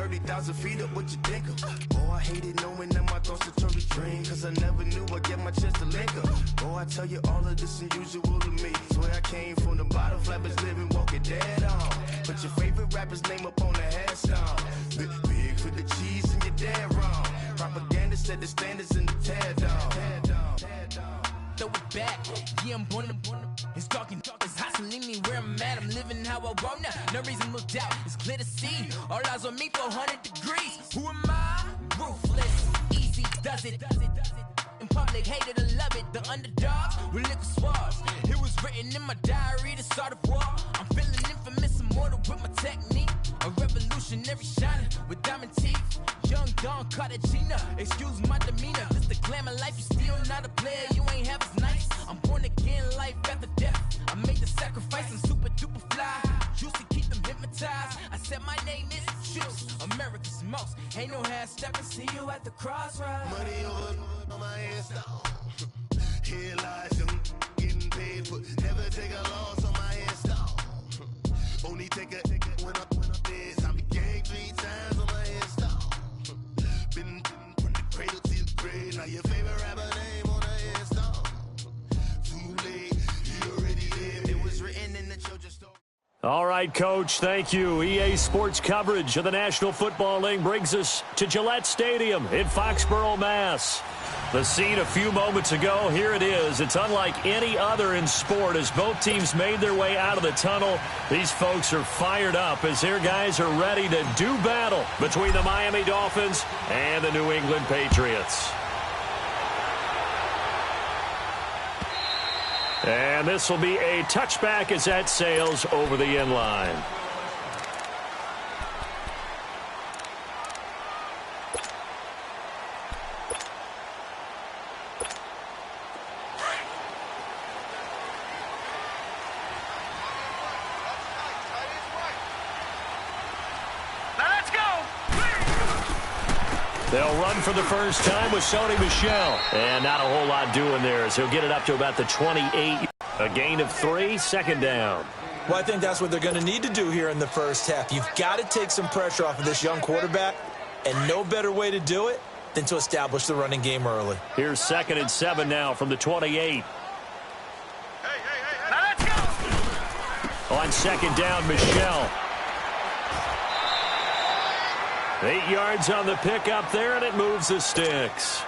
30,000 feet up, what you think of? Oh, I hated knowing that my thoughts would turn to dream, cause I never knew I'd get my chance to link up. Oh, I tell you all of this unusual to me. Swear I came from the bottom, flappers living, walking dead on. Put your favorite rapper's name up on the headstone. Big for the cheese and you're dead wrong. Propaganda set the standards in the tear down. Throw it back, yeah, I'm born to. It's dark, it's hustling me where I'm at. I'm living how I want now. No reason to doubt, it's clear to see. All eyes on me for 100 degrees. Who am I? Ruthless, easy does it. In public, hated or love it. The underdogs with liquor swabs. It was written in my diary to start a war. I'm feeling infamous, immortal with my technique. A revolutionary shining with diamond teeth. Young Don Cartagena, excuse my demeanor. This the glamour life, you still not a player. You ain't half as nice. I'm born again, life after death. I made the sacrifice and super duper fly. Used to keep them hypnotized. I said my name is Juice, America's most. Ain't no half stepping. See you at the crossroads. Money over on my headstone. Here lies young getting paid for. Never take a loss on my headstone. Only take a when I'm dead. I be gang 3 times on my headstone. Been from the cradle to the grave. Now your favorite rapper name on the headstone. Too late, you already lived. It was written in the children's story. All right, Coach, thank you. EA Sports coverage of the National Football League brings us to Gillette Stadium in Foxborough, Mass. The scene a few moments ago, here it is. It's unlike any other in sport as both teams made their way out of the tunnel. These folks are fired up as their guys are ready to do battle between the Miami Dolphins and the New England Patriots. And this will be a touchback as that sails over the end line. They'll run for the first time with Sony Michel. And not a whole lot doing there as he'll get it up to about the 28. A gain of 3, second down. Well, I think that's what they're going to need to do here in the first half. You've got to take some pressure off of this young quarterback, and no better way to do it than to establish the running game early. Here's 2nd and 7 now from the 28. Now let's go. On 2nd down, Michel. 8 yards on the pickup there, and it moves the sticks.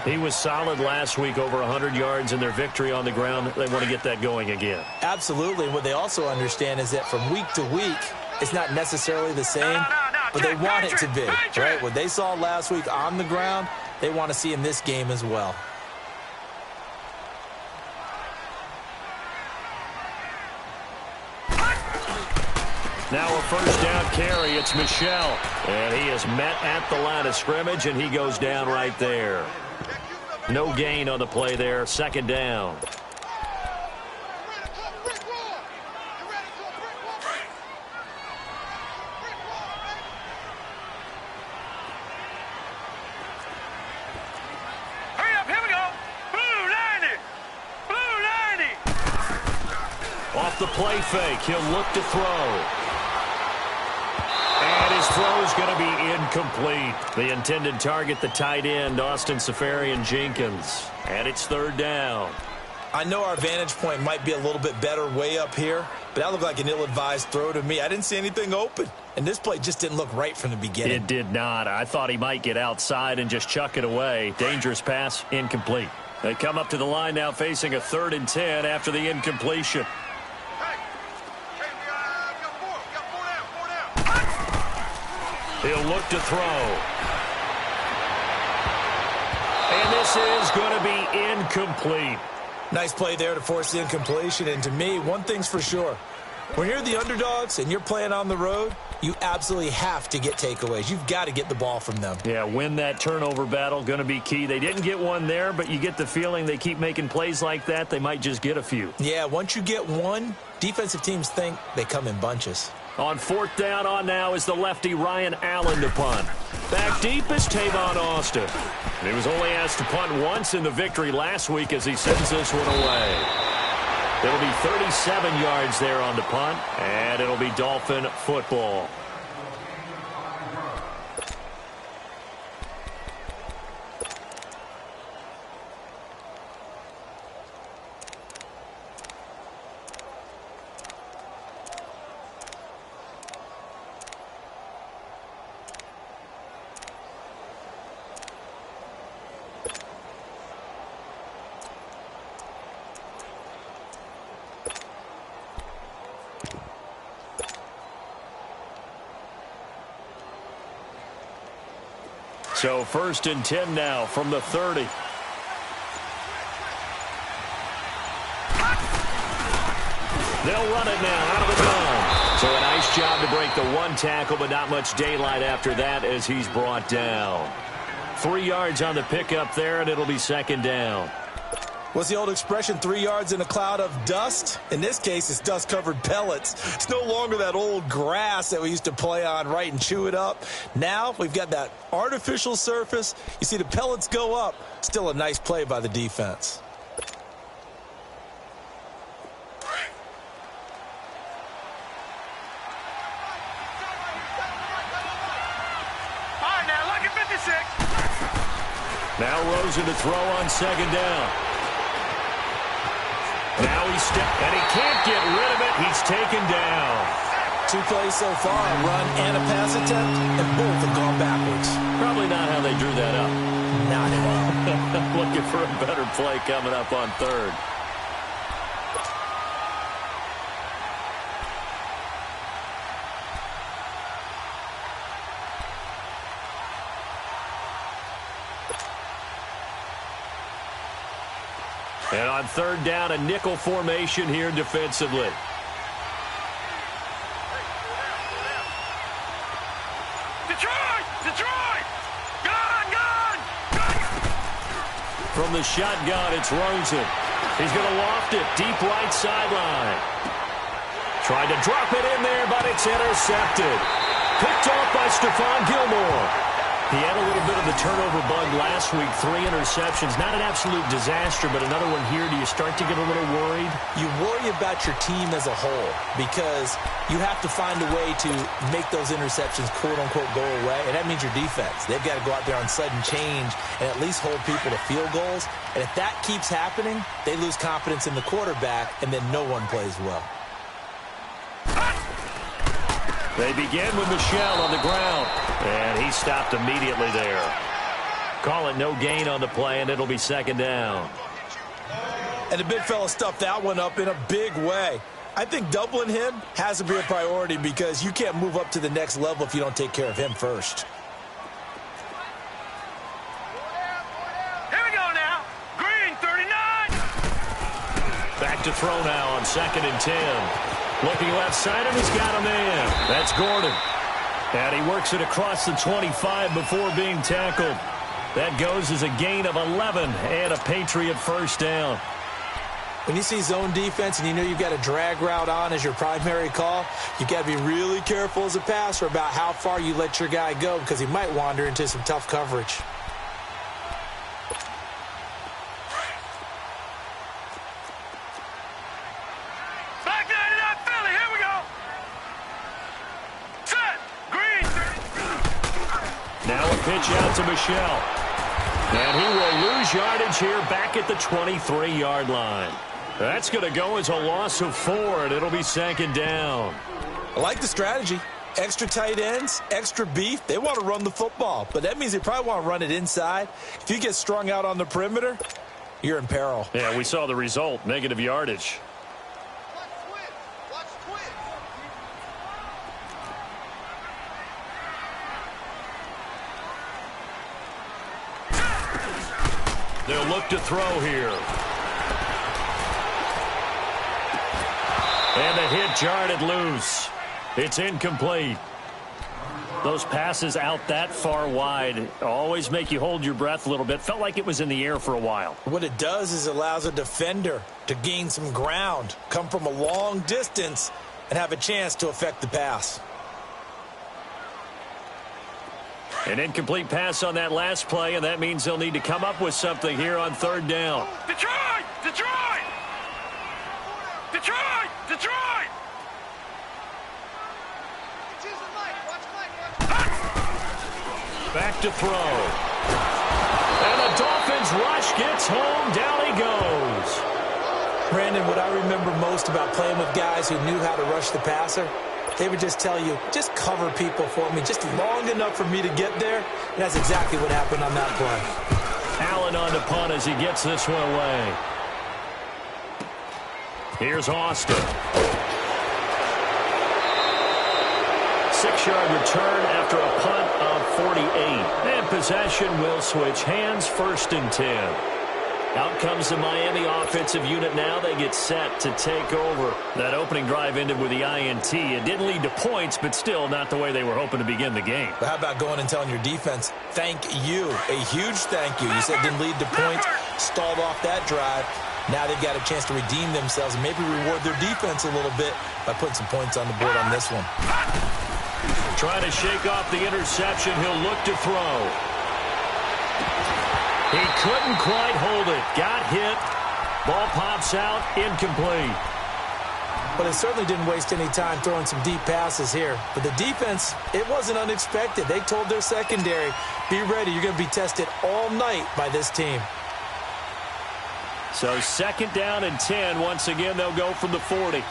He was solid last week, over 100 yards in their victory on the ground. They want to get that going again. Absolutely. What they also understand is that from week to week, it's not necessarily the same, but they want it to be. Right? What they saw last week on the ground, they want to see in this game as well. Now a first down carry. It's Michel. And he is met at the line of scrimmage, and he goes down right there. No gain on the play there. 2nd down. Hurry up, here we go. Blue 90. Blue 90. Off the play fake, he'll look to throw. And his throw is going to be incomplete. The intended target, the tight end, Austin Safarian-Jenkins. And it's 3rd down. I know our vantage point might be a little bit better way up here, but that looked like an ill-advised throw to me. I didn't see anything open, and this play just didn't look right from the beginning. It did not. I thought he might get outside and just chuck it away. Dangerous pass, incomplete. They come up to the line now facing a 3rd and 10 after the incompletion. He'll look to throw. And this is going to be incomplete. Nice play there to force the incompletion. And to me, one thing's for sure. When you're the underdogs and you're playing on the road, you absolutely have to get takeaways. You've got to get the ball from them. Yeah, win that turnover battle, going to be key. They didn't get one there, but you get the feeling they keep making plays like that, they might just get a few. Yeah, once you get one, defensive teams think they come in bunches. On 4th down on now is the lefty Ryan Allen to punt. Back deep is Tavon Austin. And he was only asked to punt once in the victory last week as he sends this one away. It'll be 37 yards there on the punt, and it'll be Dolphin football. So 1st and 10 now from the 30. They'll run it now out of the gun. So a nice job to break the one tackle, but not much daylight after that as he's brought down. 3 yards on the pickup there, and it'll be 2nd down. What's the old expression, 3 yards in a cloud of dust? In this case, it's dust-covered pellets. It's no longer that old grass that we used to play on, right, and chew it up. Now we've got that artificial surface. You see the pellets go up. Still a nice play by the defense. Now Rosen to throw on 2nd down. Now he's and he can't get rid of it. He's taken down. 2 plays so far, a run and a pass attempt, and both have gone backwards. Probably not how they drew that up. Not at all. Looking for a better play coming up on 3rd. And on 3rd down, a nickel formation here defensively. Detroit! Gone! From the shotgun, it's Rosen. He's going to loft it deep right sideline. Tried to drop it in there, but it's intercepted. Picked off by Stephon Gilmore. He had a little bit of the turnover bug last week, 3 interceptions. Not an absolute disaster, but another one here. Do you start to get a little worried? You worry about your team as a whole because you have to find a way to make those interceptions, quote-unquote, go away, and that means your defense. They've got to go out there on sudden change and at least hold people to field goals. And if that keeps happening, they lose confidence in the quarterback, and then no one plays well. They begin with Michel on the ground, and he stopped immediately there. Call it no gain on the play, and it'll be 2nd down. And the big fella stuffed that one up in a big way. I think doubling him has to be a priority because you can't move up to the next level if you don't take care of him first. Here we go now. Green, 39. Back to throw now on 2nd and 10. Looking left side, and he's got a man. That's Gordon. And he works it across the 25 before being tackled. That goes as a gain of 11 and a Patriot 1st down. When you see zone defense and you know you've got a drag route on as your primary call, you've got to be really careful as a passer about how far you let your guy go because he might wander into some tough coverage. Pitch out to Michel. And he will lose yardage here back at the 23-yard line. That's going to go as a loss of 4, and it'll be 2nd down. I like the strategy. Extra tight ends, extra beef. They want to run the football, but that means they probably want to run it inside. If you get strung out on the perimeter, you're in peril. Yeah, we saw the result, negative yardage. They'll look to throw here. And the hit jarred it loose. It's incomplete. Those passes out that far wide always make you hold your breath a little bit. Felt like it was in the air for a while. What it does is it allows a defender to gain some ground, come from a long distance, and have a chance to affect the pass. An incomplete pass on that last play, and that means they'll need to come up with something here on 3rd down. Detroit! Detroit! Detroit! Detroit! Back to throw. And the Dolphins rush gets home. Down he goes. Brandon, what I remember most about playing with guys who knew how to rush the passer, they would just tell you, just cover people for me, just long enough for me to get there. And that's exactly what happened on that play. Allen on the punt as he gets this one away. Here's Austin. 6-yard return after a punt of 48. And possession will switch hands, 1st and 10. Out comes the Miami offensive unit now. They get set to take over. That opening drive ended with the INT. It didn't lead to points, but still not the way they were hoping to begin the game. But how about going and telling your defense, thank you, a huge thank you. You said it didn't lead to points, stalled off that drive. Now they've got a chance to redeem themselves and maybe reward their defense a little bit by putting some points on the board on this one. Trying to shake off the interception. He'll look to throw. He couldn't quite hold it. Got hit. Ball pops out. Incomplete. But it certainly didn't waste any time throwing some deep passes here. But the defense, it wasn't unexpected. They told their secondary, be ready. You're going to be tested all night by this team. So 2nd down and 10. Once again, they'll go from the 40.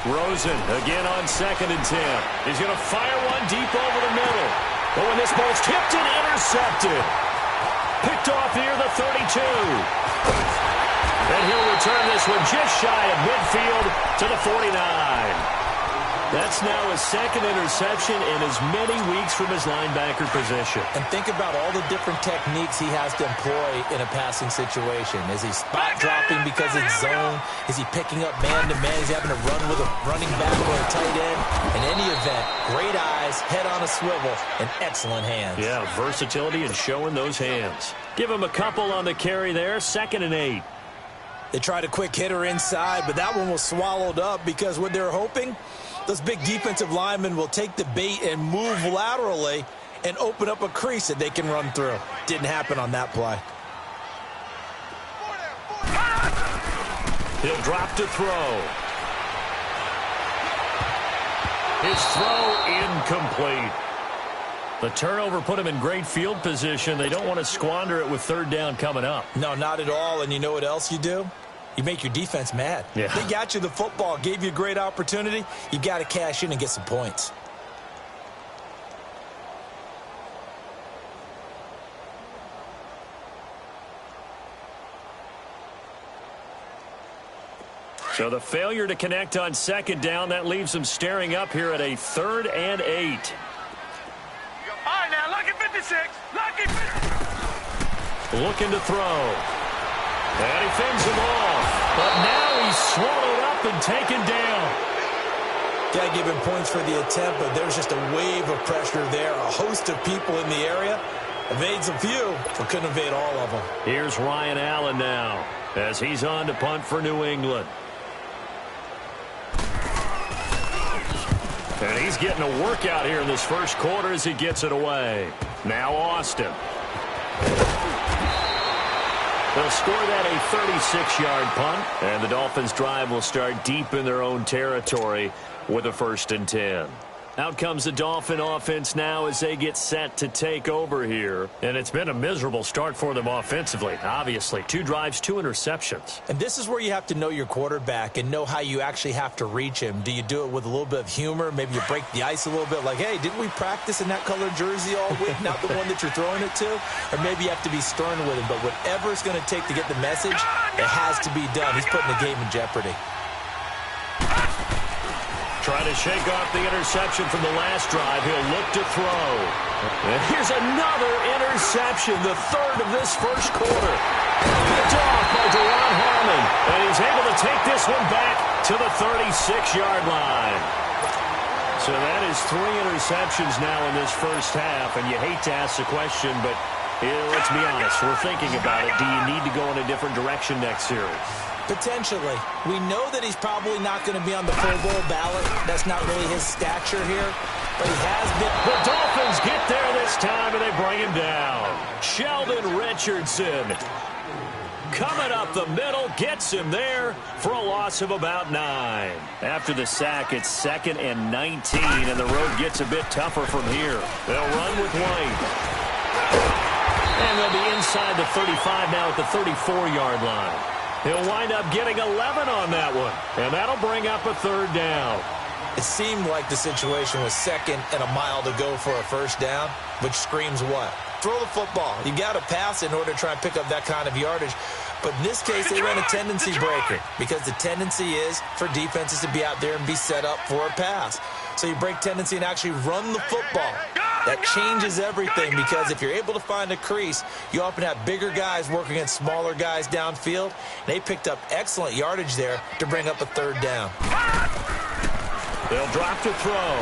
Rosen again on 2nd and 10. He's going to fire one deep over the middle. But when this ball's tipped and intercepted. Picked off near the 32. And he'll return this one just shy of midfield to the 49. That's now his 2nd interception in as many weeks from his linebacker position. And think about all the different techniques he has to employ in a passing situation. Is he spot dropping because it's zone? Is he picking up man-to-man? He's having to run with a running back or a tight end. In any event, great eyes, head on a swivel, and excellent hands. Yeah, versatility and showing those hands. Give him a couple on the carry there, 2nd and 8. They tried a quick hitter inside, but that one was swallowed up because what they're hoping, those big defensive linemen will take the bait and move laterally and open up a crease that they can run through. Didn't happen on that play. He'll drop to throw. His throw incomplete. The turnover put him in great field position. They don't want to squander it with 3rd down coming up. No, not at all. And you know what else you do? You make your defense mad. Yeah. They got you the football, gave you a great opportunity. You got to cash in and get some points. So the failure to connect on 2nd down, that leaves them staring up here at a 3rd and 8. All right, now, lucky 56. Lucky 56. Looking to throw. And he fends him off. But now he's swallowed up and taken down. Got to give him points for the attempt, but there's just a wave of pressure there. A host of people in the area. Evades a few, but couldn't evade all of them. Here's Ryan Allen now as he's on to punt for New England. And he's getting a workout here in this 1st quarter as he gets it away. Now Austin. They'll score that a 36-yard punt, and the Dolphins' drive will start deep in their own territory with a 1st and 10. Out comes the Dolphin offense now as they get set to take over here. And it's been a miserable start for them offensively, obviously. 2 drives, 2 interceptions. And this is where you have to know your quarterback and know how you actually have to reach him. Do you do it with a little bit of humor? Maybe you break the ice a little bit like, hey, didn't we practice in that colored jersey all week, not the one that you're throwing it to? Or maybe you have to be stern with him. But whatever it's going to take to get the message, it has to be done. He's putting the game in jeopardy. Trying to shake off the interception from the last drive. He'll look to throw. And here's another interception, the 3rd of this 1st quarter. Picked off by Deron Harmon. And he's able to take this one back to the 36-yard line. So that is 3 interceptions now in this 1st half. And you hate to ask the question, but let's be honest. We're thinking about it. Do you need to go in a different direction next series? Potentially. We know that he's probably not going to be on the Pro Bowl ballot. That's not really his stature here. But he has been. The Dolphins get there this time, and they bring him down. Sheldon Richardson coming up the middle, gets him there for a loss of about 9. After the sack, it's 2nd and 19, and the road gets a bit tougher from here. They'll run with White. And they'll be inside the 35 now at the 34-yard line. He'll wind up getting 11 on that one, and that'll bring up a 3rd down. It seemed like the situation was 2nd and a mile to go for a 1st down, which screams what? Throw the football. You got to pass in order to try and pick up that kind of yardage. But in this case, they ran a tendency breaker because the tendency is for defenses to be out there and be set up for a pass. So you break tendency and actually run the football. That changes everything because if you're able to find a crease, you often have bigger guys working against smaller guys downfield. They picked up excellent yardage there to bring up a third down. They'll drop to throw.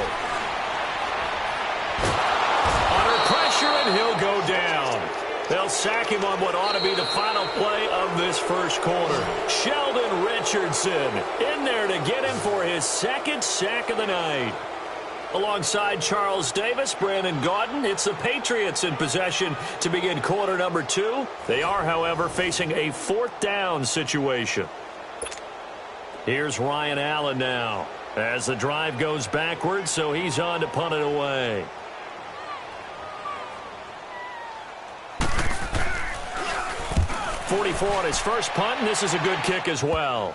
Under pressure, and he'll go down. They'll sack him on what ought to be the final play of this first quarter. Sheldon Richardson in there to get him for his second sack of the night. Alongside Charles Davis, Brandon Gaudin, it's the Patriots in possession to begin quarter number 2. They are, however, facing a fourth down situation. Here's Ryan Allen now as the drive goes backwards, so he's on to punt it away. .44 on his first punt, and this is a good kick as well.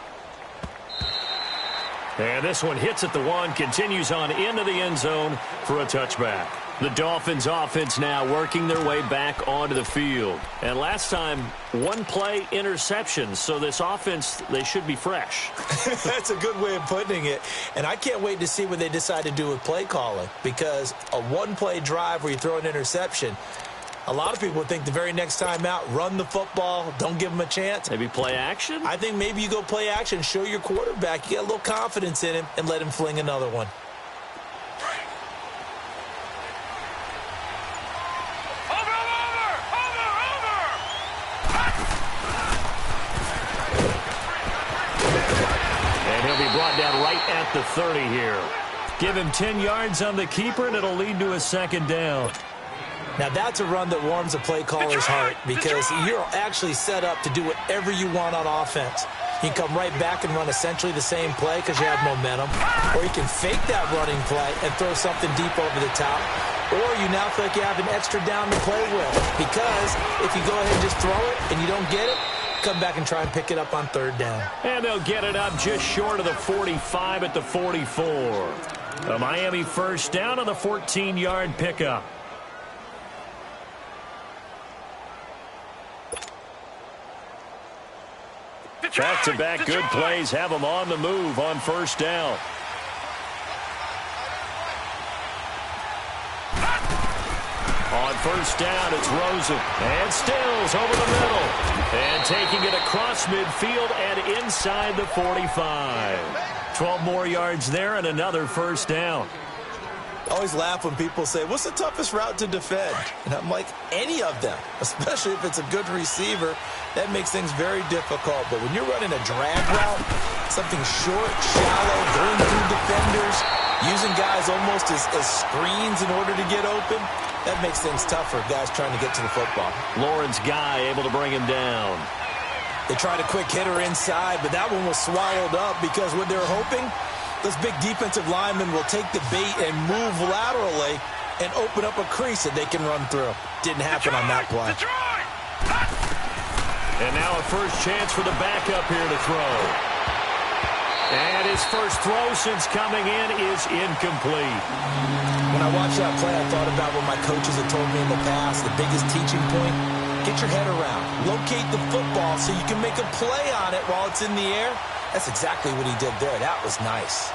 And this one hits at the 1, continues on into the end zone for a touchback. The Dolphins offense now working their way back onto the field. And last time, one play interception, so this offense, they should be fresh. That's a good way of putting it. And I can't wait to see what they decide to do with play calling, because a one-play drive where you throw an interception, a lot of people would think the very next time out, run the football, don't give them a chance. Maybe play action? I think maybe you go play action, show your quarterback, you get a little confidence in him, and let him fling another one. And he'll be brought down right at the 30 here. Give him 10 yards on the keeper, and it'll lead to a second down. Now, that's a run that warms a play caller's heart because you're actually set up to do whatever you want on offense. You can come right back and run essentially the same play because you have momentum, or you can fake that running play and throw something deep over the top, or you now feel like you have an extra down to play with because if you go ahead and just throw it and you don't get it, come back and try and pick it up on third down. And they'll get it up just short of the 45 at the 44. A Miami first down on the 14-yard pickup. Back-to-back good plays have them on the move on first down. On first down, it's Rosen. And Stills over the middle. And taking it across midfield and inside the 45. 12 more yards there and another first down. I always laugh when people say, what's the toughest route to defend? And I'm like, any of them, especially if it's a good receiver. That makes things very difficult. But when you're running a drag route, something short, shallow, going through defenders, using guys almost as screens in order to get open, that makes things tougher, guys trying to get to the football. Lawrence Guy able to bring him down. They tried a quick hitter inside, but that one was swallowed up because what they're hoping, those big defensive linemen will take the bait and move laterally and open up a crease that they can run through. Didn't happen on that play. And now a first chance for the backup here to throw. And his first throw since coming in is incomplete. When I watched that play, I thought about what my coaches had told me in the past. The biggest teaching point, get your head around. Locate the football so you can make a play on it while it's in the air. That's exactly what he did there. That was nice.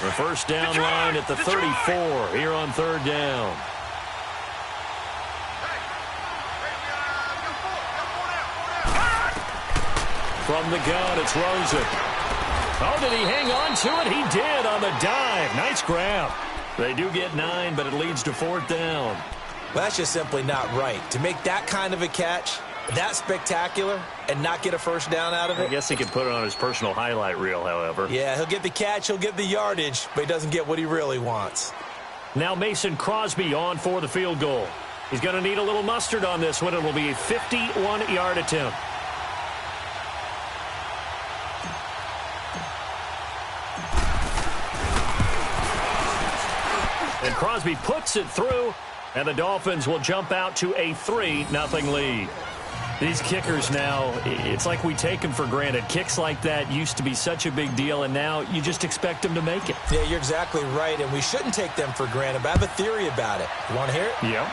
The first down line at the 34 here on third down. From the gun, it's Rosen. Oh, did he hang on to it? He did on the dive. Nice grab. They do get 9, but it leads to fourth down. Well, that's just simply not right. To make that kind of a catch, that spectacular, and not get a first down out of it. I guess he could put it on his personal highlight reel, however. Yeah, he'll get the catch, he'll get the yardage, but he doesn't get what he really wants. Now Mason Crosby on for the field goal. He's going to need a little mustard on this one. It will be a 51-yard attempt. And Crosby puts it through, and the Dolphins will jump out to a 3-0 lead. These kickers now, it's like we take them for granted. Kicks like that used to be such a big deal, and now you just expect them to make it. Yeah, you're exactly right, and we shouldn't take them for granted. But I have a theory about it. You want to hear it? Yeah.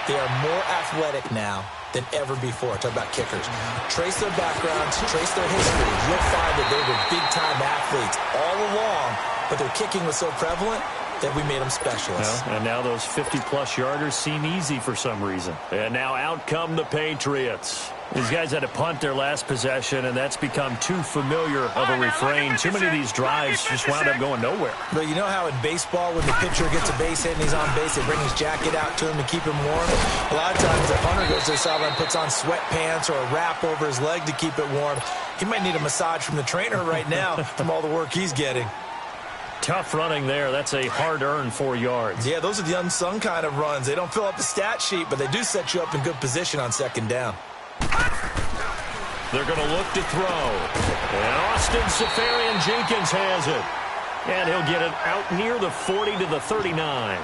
They are more athletic now than ever before. Talk about kickers. Trace their backgrounds, trace their history. You'll find that they were big-time athletes all along, but their kicking was so prevalent that we made them specialists. And now those 50-plus yarders seem easy for some reason. And now out come the Patriots. These guys had to punt their last possession, and that's become too familiar of a refrain. Too many of these drives just wound up going nowhere. But you know how in baseball, when the pitcher gets a base hit and he's on base, they bring his jacket out to him to keep him warm? A lot of times the punter goes to the sideline and puts on sweatpants or a wrap over his leg to keep it warm. He might need a massage from the trainer right now from all the work he's getting. Tough running there. That's a hard-earned 4 yards. Yeah, those are the unsung kind of runs. They don't fill up the stat sheet, but they do set you up in good position on second down. They're going to look to throw. And Austin Safarian-Jenkins has it. And he'll get it out near the 40 to the 39.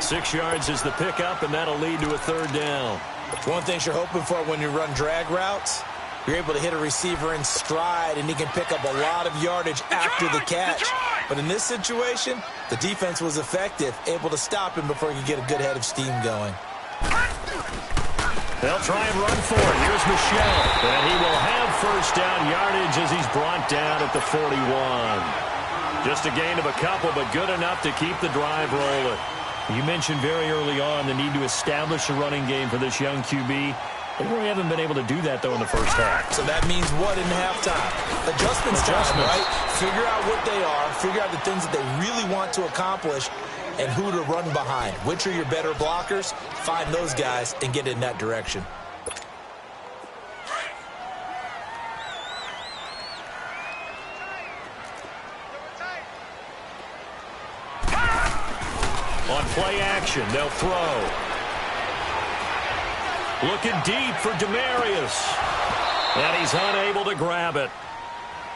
6 yards is the pickup, and that'll lead to a third down. One thing you're hoping for when you run drag routes, you're able to hit a receiver in stride, and he can pick up a lot of yardage after the catch. But in this situation, the defense was effective, able to stop him before he could get a good head of steam going. They'll try and run for it. Here's Michelle. And he will have first down yardage as he's brought down at the 41. Just a gain of a couple, but good enough to keep the drive rolling. You mentioned very early on the need to establish a running game for this young QB. They really haven't been able to do that, though, in the first half. So that means what in halftime? Adjustments time, right? Figure out what they are, figure out the things that they really want to accomplish, and who to run behind. Which are your better blockers? Find those guys and get in that direction. On play action, they'll throw. Looking deep for Demarius. And he's unable to grab it.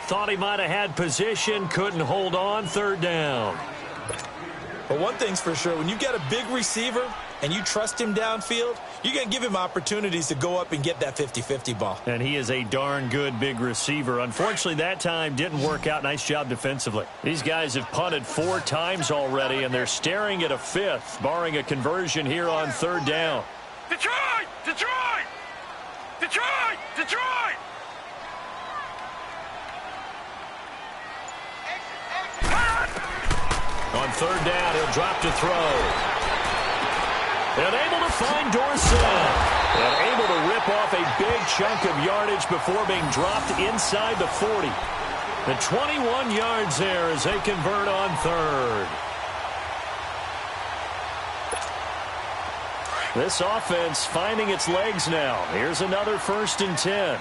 Thought he might have had position, couldn't hold on, third down. But one thing's for sure, when you get a big receiver and you trust him downfield, you're going to give him opportunities to go up and get that 50-50 ball. And he is a darn good big receiver. Unfortunately, that time didn't work out. Nice job defensively. These guys have punted 4 times already, and they're staring at a 5th, barring a conversion here on third down. Detroit! Detroit! Detroit! Detroit! On third down, he'll drop to throw. And able to find Dorsett. And able to rip off a big chunk of yardage before being dropped inside the 40. The 21 yards there as they convert on third. This offense finding its legs now. Here's another 1st and 10. All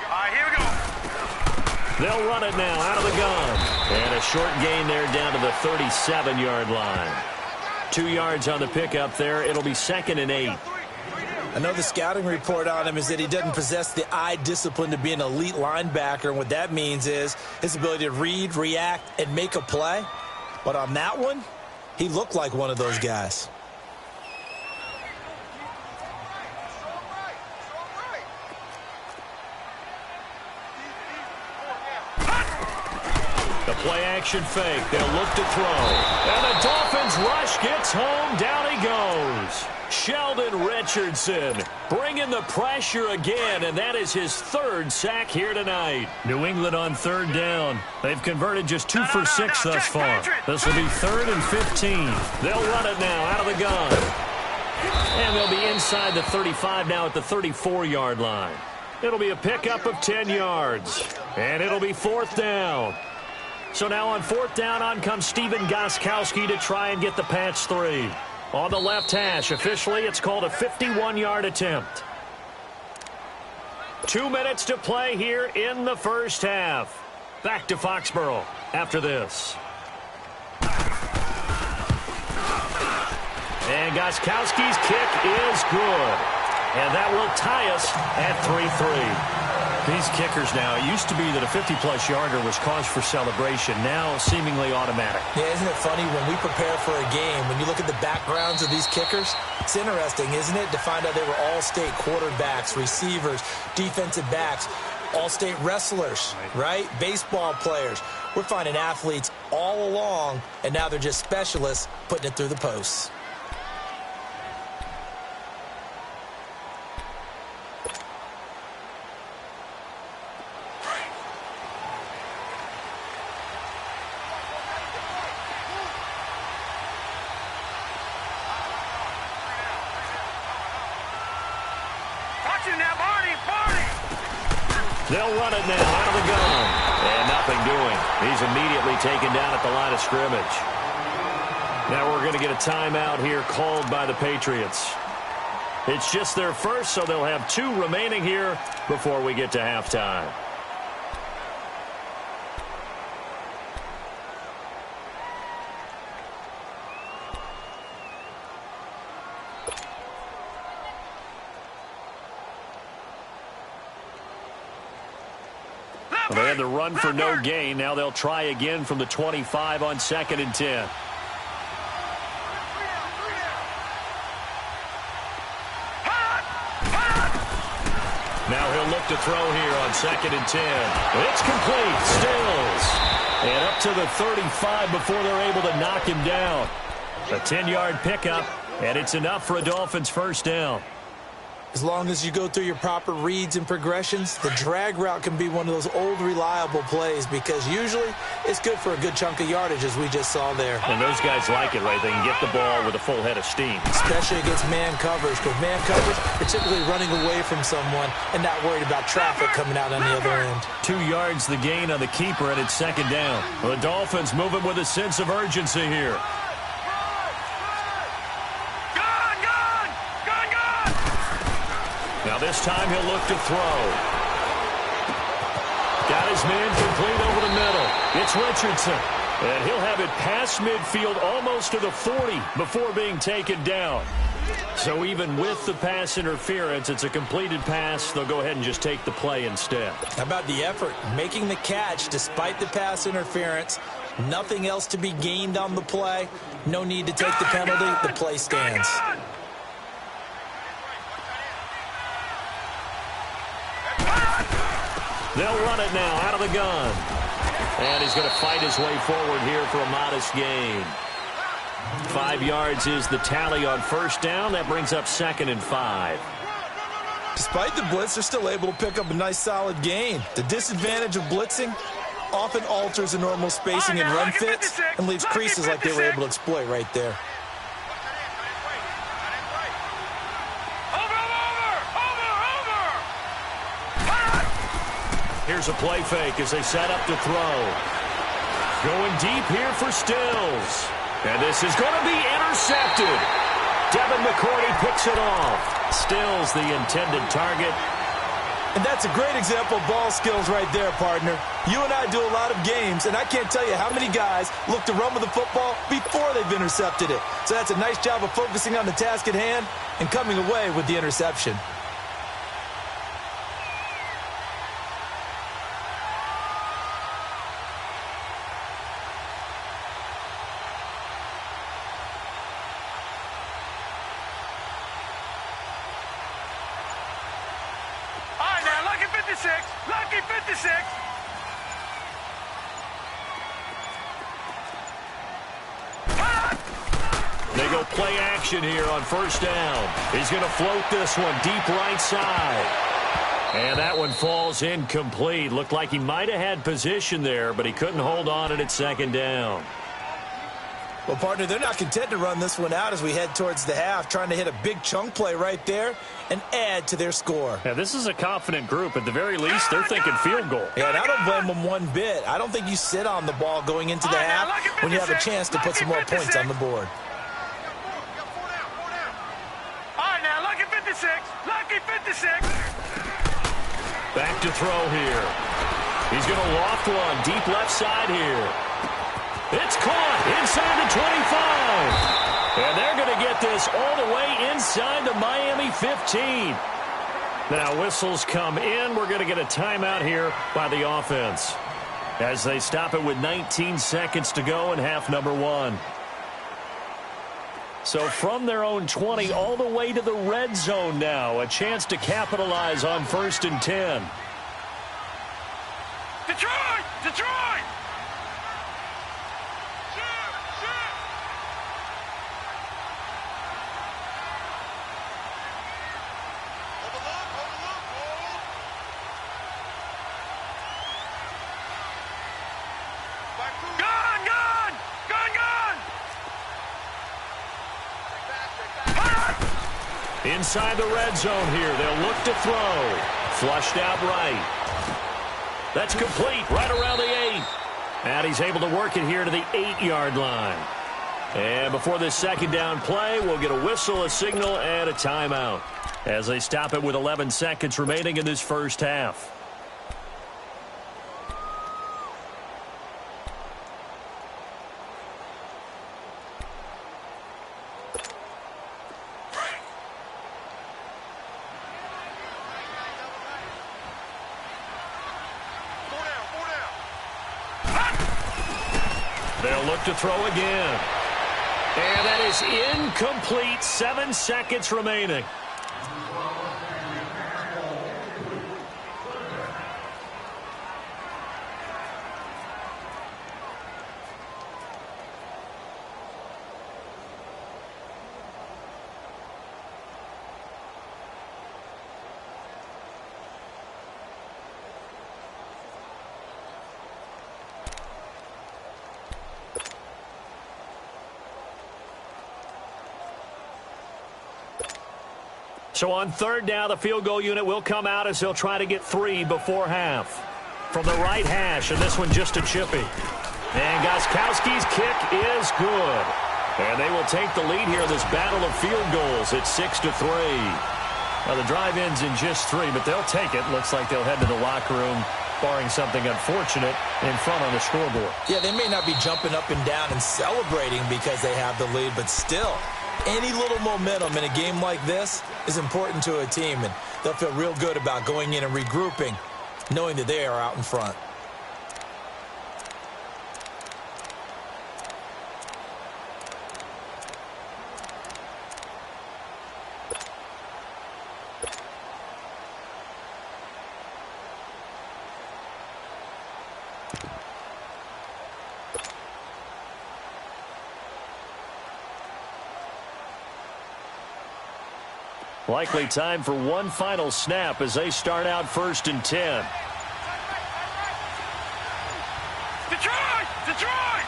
right, here we go. They'll run it now out of the gun. And a short gain there down to the 37-yard line. 2 yards on the pickup there. It'll be 2nd and 8. I know the scouting report on him is that he doesn't possess the eye discipline to be an elite linebacker. And what that means is his ability to read, react, and make a play. But on that one, he looked like one of those guys. The play-action fake. They'll look to throw. And the Dolphins rush gets home. Down he goes. Sheldon Richardson bringing the pressure again, and that is his 3rd sack here tonight. New England on third down. They've converted just 2 for 6 thus far. This will be 3rd and 15. They'll run it now out of the gun. And they'll be inside the 35 now at the 34-yard line. It'll be a pickup of 10 yards. And it'll be 4th down. So now on 4th down, on comes Stephen Gostkowski to try and get the Pats 3. On the left hash, officially, it's called a 51-yard attempt. 2 minutes to play here in the first half. Back to Foxborough after this. And Gostkowski's kick is good. And that will tie us at 3-3. These kickers now, it used to be that a 50-plus yarder was cause for celebration. Now, seemingly automatic. Yeah, isn't it funny when we prepare for a game, when you look at the backgrounds of these kickers, it's interesting, isn't it, to find out they were all-state quarterbacks, receivers, defensive backs, all-state wrestlers, right? Baseball players. We're finding athletes all along, and now they're just specialists putting it through the posts. They'll run it now out of the gun. And nothing doing. He's immediately taken down at the line of scrimmage. Now we're going to get a timeout here called by the Patriots. It's just their first, so they'll have 2 remaining here before we get to halftime. Well, they had the run for no gain. Now they'll try again from the 25 on 2nd and 10. Now he'll look to throw here on 2nd and 10. It's complete. Stills. And up to the 35 before they're able to knock him down. A 10-yard pickup, and it's enough for a Dolphins first down. As long as you go through your proper reads and progressions, the drag route can be one of those old reliable plays because usually it's good for a good chunk of yardage, as we just saw there. And those guys like it, right? They can get the ball with a full head of steam. Especially against man coverage, because man coverage, you're typically running away from someone and not worried about traffic coming out on the other end. 2 yards the gain on the keeper, and it's 2nd down. The Dolphins moving with a sense of urgency here. Now this time he'll look to throw. Got his man complete over the middle. It's Richardson. And he'll have it past midfield almost to the 40 before being taken down. So even with the pass interference, it's a completed pass. They'll go ahead and just take the play instead. How about the effort? Making the catch despite the pass interference. Nothing else to be gained on the play. No need to take the penalty. The play stands. They'll run it now out of the gun. And he's going to fight his way forward here for a modest gain. 5 yards is the tally on first down. That brings up 2nd and 5. Despite the blitz, they're still able to pick up a nice solid gain. The disadvantage of blitzing often alters the normal spacing and run fits and leaves creases like they were able to exploit right there. Here's a play fake as they set up to throw. Going deep here for Stills. And this is going to be intercepted. Devin McCourty picks it off. Stills the intended target. And that's a great example of ball skills right there, partner. You and I do a lot of games, and I can't tell you how many guys look to run with the football before they've intercepted it. So that's a nice job of focusing on the task at hand and coming away with the interception. Lucky 56. They go play action here on first down. He's going to float this one deep right side. And that one falls incomplete. Looked like he might have had position there, but he couldn't hold on it at 2nd down. Well, partner, they're not content to run this one out as we head towards the half, trying to hit a big chunk play right there and add to their score. Yeah, this is a confident group. At the very least, they're thinking field goal. Yeah, and I don't blame them one bit. I don't think you sit on the ball going into the half when you have a chance to put some more points on the board. All right, now, lucky 56. Lucky 56. Back to throw here. He's going to loft one deep left side here. It's caught inside the 25. And they're going to get this all the way inside the Miami 15. Now whistles come in. We're going to get a timeout here by the offense as they stop it with 19 seconds to go in half number 1. So from their own 20 all the way to the red zone now. A chance to capitalize on 1st and 10. Detroit! Detroit! Inside the red zone here. They'll look to throw. Flushed out right. That's complete right around the 8. And he's able to work it here to the 8-yard line. And before this second down play, we'll get a whistle, a signal, and a timeout as they stop it with 11 seconds remaining in this first half. They'll look to throw again. And that is incomplete. 7 seconds remaining. So on third down, the field goal unit will come out as they'll try to get 3 before half. From the right hash, and this one just a chippy. And Gostkowski's kick is good. And they will take the lead here in this battle of field goals at 6-3. Well, the drive ends in just 3, but they'll take it. Looks like they'll head to the locker room, barring something unfortunate, in front on the scoreboard. Yeah, they may not be jumping up and down and celebrating because they have the lead, but still, any little momentum in a game like this is important to a team, and they'll feel real good about going in and regrouping, knowing that they are out in front. Likely time for one final snap as they start out 1st and 10. Detroit! Detroit!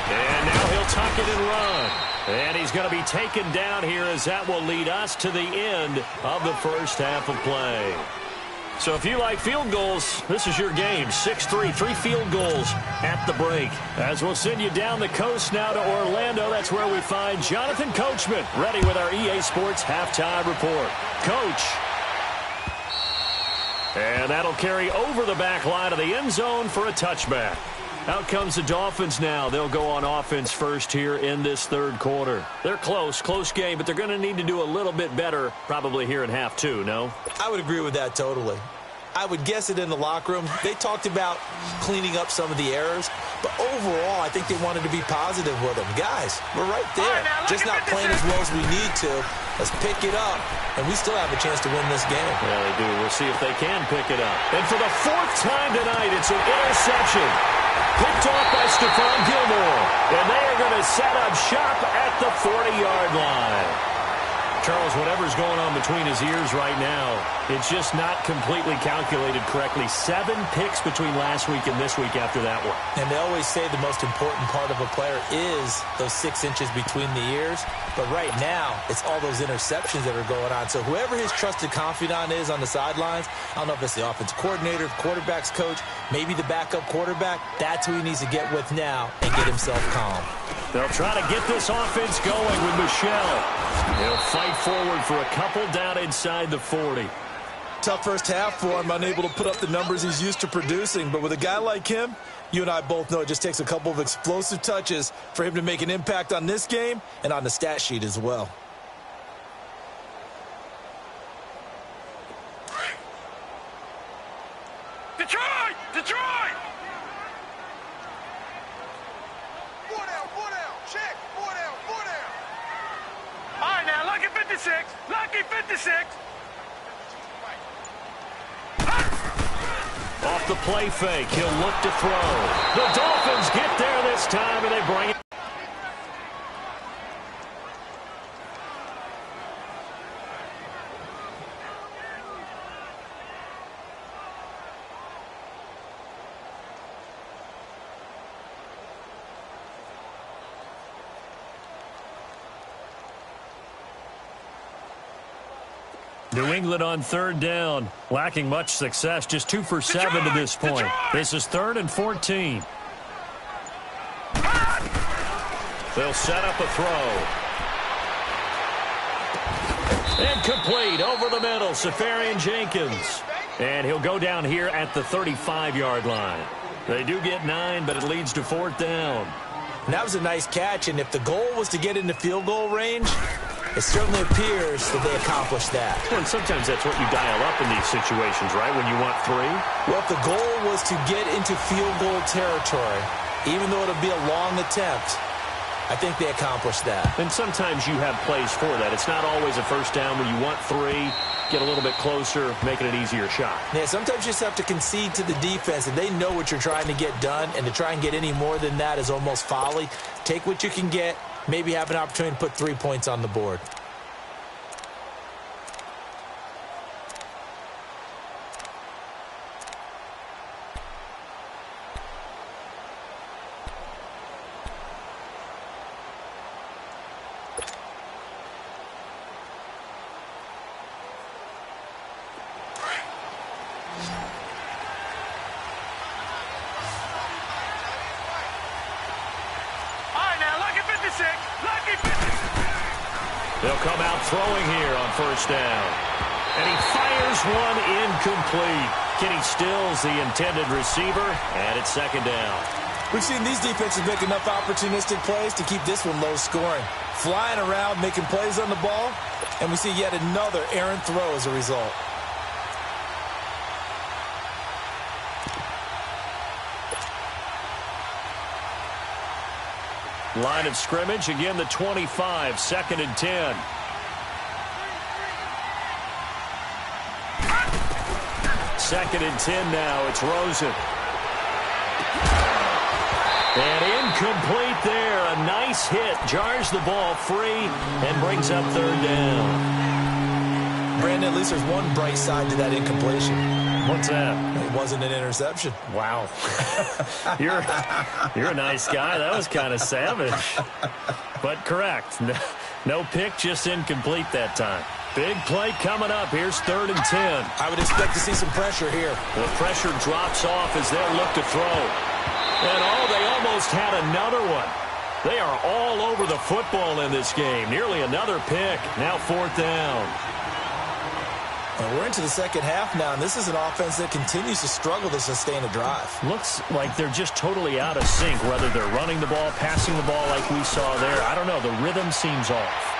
And now he'll tuck it and run. And he's going to be taken down here as that will lead us to the end of the first half of play. So if you like field goals, this is your game. 6-3, 3 field goals at the break. As we'll send you down the coast now to Orlando, that's where we find Jonathan Coachman ready with our EA Sports Halftime Report. Coach. And that'll carry over the back line of the end zone for a touchback. Out comes the Dolphins now. They'll go on offense first here in this third quarter. They're close game, but they're going to need to do a little bit better probably here in half 2, no? I would agree with that totally. I would guess it in the locker room. They talked about cleaning up some of the errors, but overall, I think they wanted to be positive with them. Guys, we're right there. All right, now, just not playing as well as we need to. Let's pick it up, and we still have a chance to win this game. Yeah, they do. We'll see if they can pick it up. And for the 4th time tonight, it's an interception. Picked off by Stephon Gilmore. And they are going to set up shop at the 40-yard line. Charles, whatever's going on between his ears right now, it's just not completely calculated correctly. 7 picks between last week and this week after that one. And they always say the most important part of a player is those 6 inches between the ears. But right now, it's all those interceptions that are going on. So whoever his trusted confidant is on the sidelines, I don't know if it's the offensive coordinator, quarterback's coach, maybe the backup quarterback, that's who he needs to get with now and get himself calm. They'll try to get this offense going with Michelle. He'll fight forward for a couple down inside the 40. Tough first half for him, unable to put up the numbers he's used to producing. But with a guy like him, you and I both know it just takes a couple of explosive touches for him to make an impact on this game and on the stat sheet as well. Detroit! Detroit! 4 down, check, 4 down. All right, now, lucky 56, lucky 56. Off the play fake, he'll look to throw. The Dolphins get there this time, and they bring it. New England on third down, lacking much success, just 2 for 7 to this point. This is 3rd and 14. They'll set up a throw. Incomplete, over the middle, Safarian Jenkins. And he'll go down here at the 35-yard line. They do get 9, but it leads to 4th down. And that was a nice catch, and if the goal was to get into field goal range, it certainly appears that they accomplished that. Well, and sometimes that's what you dial up in these situations, right, when you want 3? Well, if the goal was to get into field goal territory, even though it'll be a long attempt, I think they accomplished that. And sometimes you have plays for that. It's not always a first down when you want 3, get a little bit closer, make it an easier shot. Yeah, sometimes you just have to concede to the defense, and they know what you're trying to get done, and to try and get any more than that is almost folly. Take what you can get, maybe have an opportunity to put 3 points on the board. They'll come out throwing here on first down. And he fires one incomplete. Kenny Stills, the intended receiver, and it's 2nd down. We've seen these defenses make enough opportunistic plays to keep this one low scoring. Flying around, making plays on the ball, and we see yet another errant throw as a result. Line of scrimmage, again the 25, 2nd and 10. Second and 10 now, it's Rosen. And incomplete there, a nice hit, jars the ball free and brings up 3rd down. Brandon, at least there's one bright side to that incompletion. What's that? It wasn't an interception. Wow. You're a nice guy. That was kind of savage. But correct. No pick, just incomplete that time. Big play coming up. Here's 3rd and 10. I would expect to see some pressure here. The pressure drops off as they'll look to throw. And they almost had another one. They are all over the football in this game. Nearly another pick. Now 4th down. And we're into the second half now, and this is an offense that continues to struggle to sustain a drive. Looks like they're just totally out of sync, whether they're running the ball, passing the ball like we saw there. I don't know. The rhythm seems off.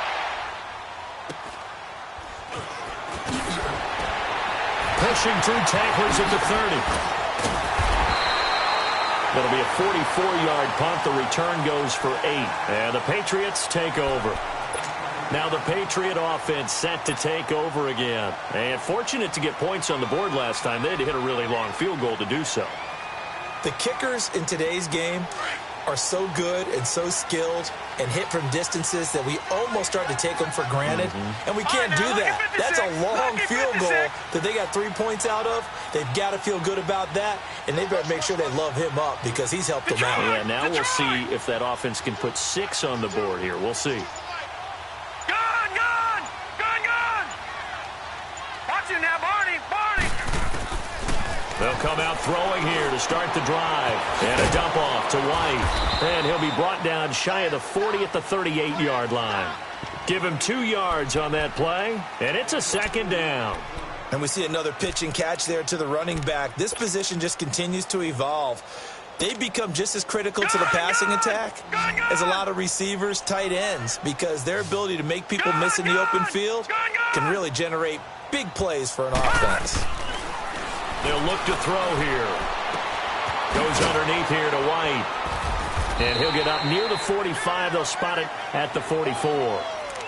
Pushing through tacklers at the 30. It'll be a 44-yard punt. The return goes for 8. And the Patriots take over. Now the Patriot offense set to take over again. And fortunate to get points on the board last time. They had to hit a really long field goal to do so. The kickers in today's game are so good and so skilled and hit from distances that we almost start to take them for granted. And we can't do that. That's a long field goal that they got 3 points out of. They've got to feel good about that, and they better make sure they love him up because he's helped them out. Yeah, now we'll see if that offense can put 6 on the board here. We'll see. They'll come out throwing here to start the drive. And a dump off to White. And he'll be brought down shy of the 40 at the 38-yard line. Give him 2 yards on that play, and it's a 2nd down. And we see another pitch and catch there to the running back. This position just continues to evolve. They become just as critical to the passing attack as a lot of receivers, tight ends, because their ability to make people miss in the open field can really generate big plays for an offense. They'll look to throw here. Goes underneath here to White. And he'll get up near the 45. They'll spot it at the 44.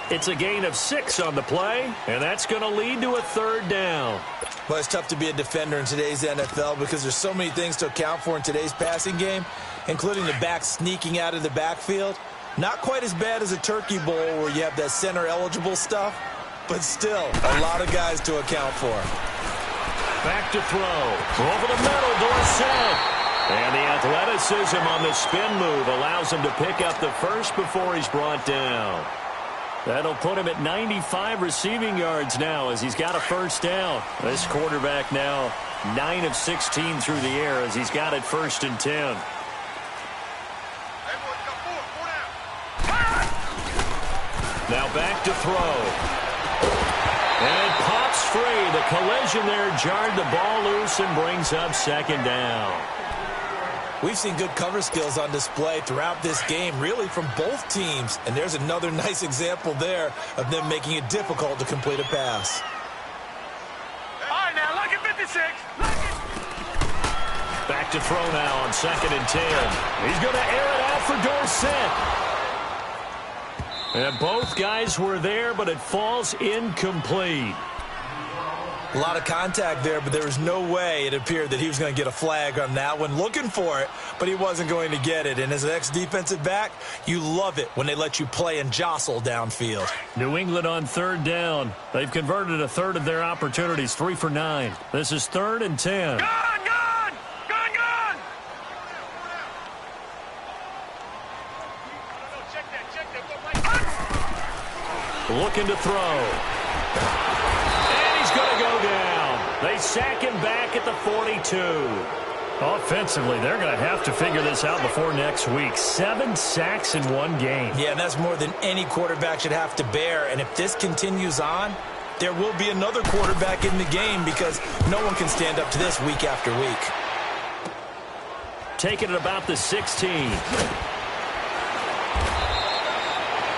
It's a gain of 6 on the play, and that's going to lead to a 3rd down. Well, it's tough to be a defender in today's NFL because there's so many things to account for in today's passing game, including the back sneaking out of the backfield. Not quite as bad as a turkey bowl where you have that center-eligible stuff, but still a lot of guys to account for. Back to throw. Over the middle, Dorsett. And the athleticism on the spin move allows him to pick up the first before he's brought down. That'll put him at 95 receiving yards now as he's got a 1st down. This quarterback now 9 of 16 through the air as he's got it 1st and 10. Now back to throw. And it pops free. The collision there jarred the ball loose and brings up 2nd down. We've seen good cover skills on display throughout this game, really from both teams. And there's another nice example there of them making it difficult to complete a pass. All right, now, look at 56. Back to throw now on 2nd and 10. He's going to air it out for Dorsett. And both guys were there, but it falls incomplete. A lot of contact there, but there was no way it appeared that he was going to get a flag on that one. Looking for it, but he wasn't going to get it. And as an ex-defensive back, you love it when they let you play and jostle downfield. New England on 3rd down. They've converted a 1/3 of their opportunities, 3 for 9. This is 3rd and 10. Gone! Looking to throw. Going to go down. They sack him back at the 42. Offensively, they're going to have to figure this out before next week. 7 sacks in 1 game. Yeah, and that's more than any quarterback should have to bear. And if this continues on, there will be another quarterback in the game because no one can stand up to this week after week. Taking it about the 16.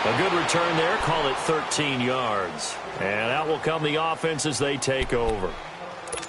A good return there. Call it 13 yards. And out will come the offense as they take over.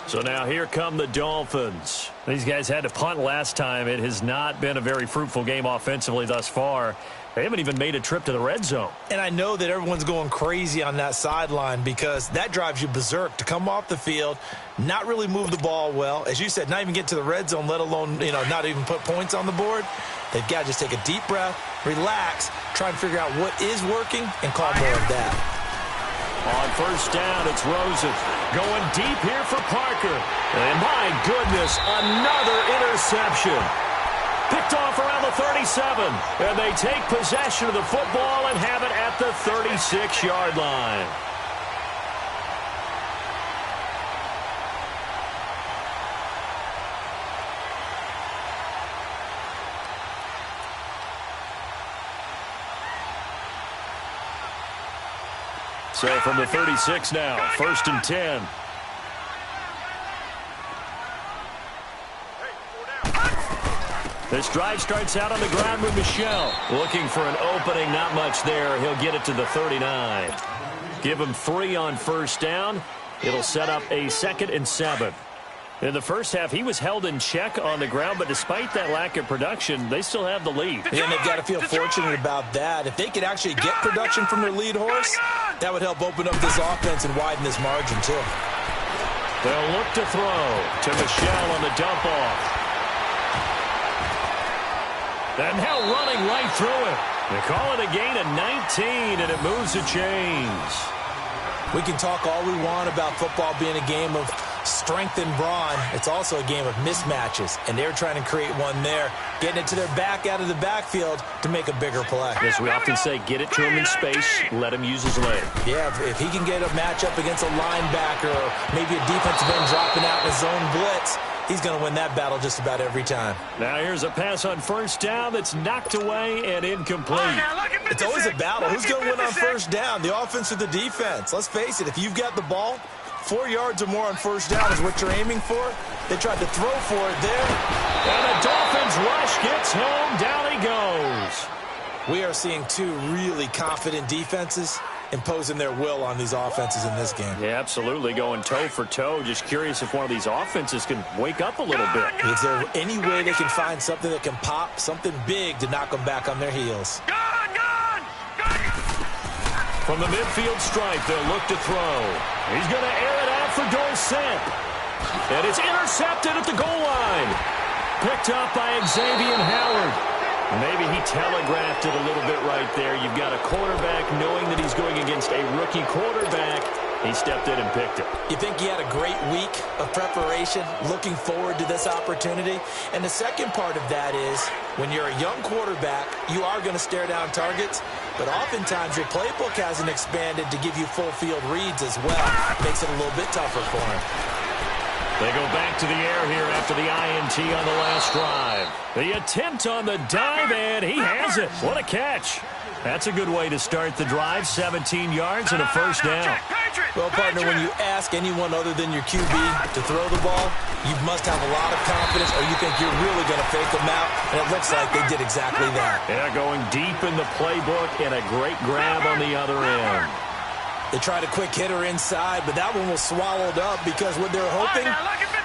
So now here come the Dolphins. These guys had to punt last time. It has not been a very fruitful game offensively thus far. They haven't even made a trip to the red zone. And I know that everyone's going crazy on that sideline because that drives you berserk to come off the field, not really move the ball well. As you said, not even get to the red zone, let alone, not even put points on the board. They've got to just take a deep breath, relax, try and figure out what is working, and call more of that. On 1st down, it's Rosen going deep here for Parker. And my goodness, another interception. Picked off around the 37. And they take possession of the football and have it at the 36-yard line. So from the 36 now, 1st and 10. This drive starts out on the ground with Michel. Looking for an opening, not much there. He'll get it to the 39. Give him 3 on 1st down. It'll set up a 2nd and 7. In the first half, he was held in check on the ground, but despite that lack of production, they still have the lead. And they've got to feel fortunate about that. If they could actually get production from their lead horse, that would help open up this offense and widen this margin, too. They'll look to throw to Michel on the dump-off. And now running right through it. They call it a gain of 19, and it moves the chains. We can talk all we want about football being a game of strength and brawn. It's also a game of mismatches, and they're trying to create one there, getting it to their back out of the backfield to make a bigger play. As we often say, get it to him in space, let him use his leg. Yeah, if he can get a matchup against a linebacker or maybe a defensive end dropping out in a zone blitz, he's going to win that battle just about every time. Now here's a pass on 1st down that's knocked away and incomplete. It's always a battle. Who's going to win on 1st down, the offense or the defense? Let's face it, if you've got the ball, 4 yards or more on 1st down is what you're aiming for. They tried to throw for it there. And the Dolphins rush gets home. Down he goes. We are seeing 2 really confident defenses. imposing their will on these offenses in this game. Yeah, absolutely, going toe for toe. Just curious if one of these offenses can wake up a little bit. Is there any way they can find something that can pop, something big to knock them back on their heels? From the midfield stripe, they'll look to throw. He's going to air it out for Dorsett. And it's intercepted at the goal line. Picked up by Xavier Howard. Maybe he telegraphed it a little bit right there. You've got a quarterback knowing that he's going against a rookie quarterback. He stepped in and picked it. You think he had a great week of preparation, looking forward to this opportunity? And the second part of that is, when you're a young quarterback, you are going to stare down targets, but oftentimes your playbook hasn't expanded to give you full field reads as well. Makes it a little bit tougher for him. They go back to the air here after the INT on the last drive. The attempt on the dive, and he has it. What a catch. That's a good way to start the drive. 17 yards and a first down. Well, partner, when you ask anyone other than your QB to throw the ball, you must have a lot of confidence, or you think you're really going to fake them out, and it looks like they did exactly that. Yeah, going deep in the playbook and a great grab on the other end. They tried a quick hitter inside, but that one was swallowed up because what they're hoping,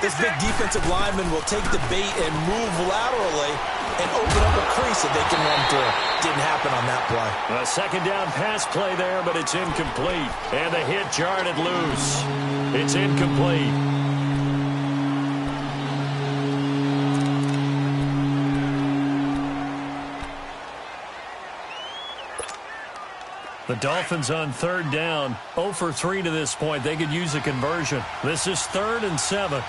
this big defensive lineman will take the bait and move laterally and open up a crease that they can run through. Didn't happen on that play. A second down pass play there, but it's incomplete. And the hit jarred it loose. It's incomplete. The Dolphins on third down, 0 for 3 to this point. They could use a conversion. This is 3rd and 7.